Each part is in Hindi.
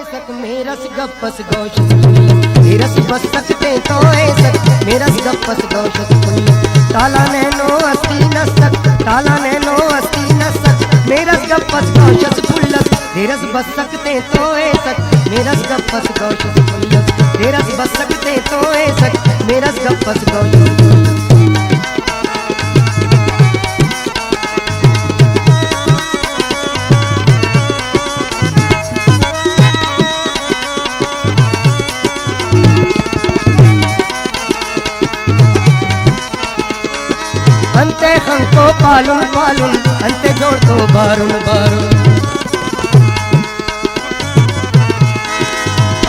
सक मेरस गप्पस गौशस मेरस बस सकते तो सक मेरस गप्पस गौशस ताला नैनो अस्ती न सक ताला नैनो अस्ती न सक मेरस गप्पस गौशस फुल्लस मेरस बस सकते तो सक मेरस गप्पस गौशस फुल्लस मेरस बस सकते तो सक मेरस गप्पस गौशस अंते हंको पालुन पालुन अंते जोड़ तो बारुन बारुन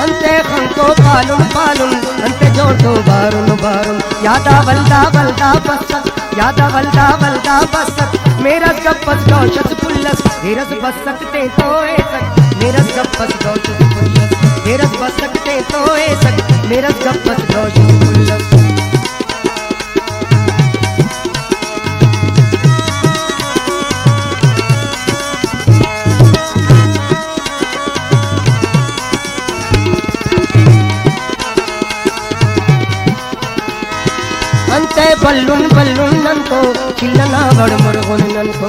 अंते हंको पालुन पालुन अंते जोड़ तो बारुन बारुन यादा वल्दा वल्दा बसक यादा वल्दा वल्दा बसक मेरस गप्पस गौशस फुल्लस मेरस बस सकते तो सक मेरस गप्पस गौशस फुल्लस मेरस बस सकते तो सक मेरस गप्पस गौशस फुल्लस अंते बल्लुन बल्लुन ननको चिल्लना बड़मुड़गुन ननको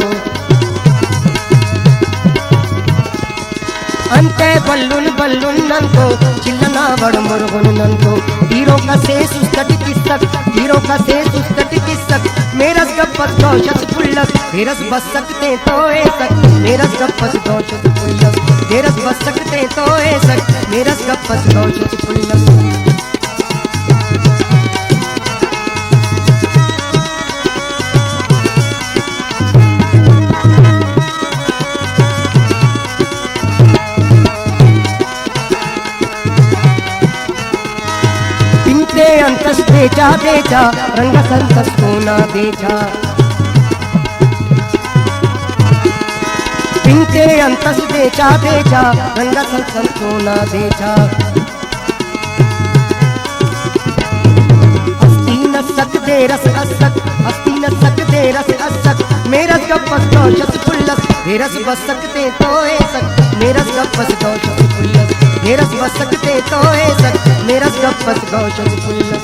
अंते बल्लुन बल्लुन ननको चिल्लना बड़मुड़गुन ननको हीरो का से सुस्तट किसक हीरो का से सुस्तट किसक मेरस गप्पस गौशस फुल्लस मेरस बस सकते तो सक मेरस गप्पस गौशस फुल्लस मेरस बस सकते तो सक मेरस गप्पस गौशस फुल्लस अंतस देचा देचा रंग संतस सोना देचा पिंके अंतस देचा देचा रंग संतस सोना देचा अस्ती न सक दे रस असक अस्ती न सक दे रस असक मेरस गप्पस गौशस फुल्लस मेरस बस सकते तो सक मेरस गप्पस गौशस फुल्लस मेरस बस सकते तो सक मेरस गप्पस गौशस फुल्लस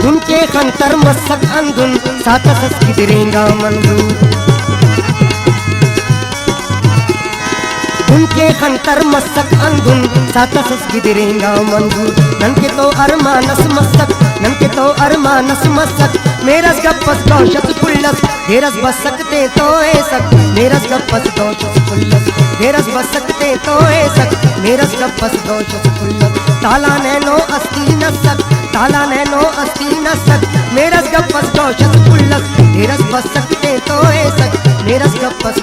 उनके खंतर मसक अंधुन सातसस किदरेंगा मंजूर उनके खंतर मसक अंधुन सातसस किदरेंगा मंजूर ननके तो अरमानस मसक ननके तो अरमानस मसक मेरस गप्पस गौशस फुल्लस मेरस बस सकते तो सक मेरस गप्पस गौशस फुल्लस मेरस बस सकते तो सक मेरस गप्पस गौशस फुल्लस ताला नैनो अस्ती न सक ताला नैनो अस्ती न सक मेरस गप्पस गौशस फुल्लस मेरस बस सकते तो सक मेरस गप्पस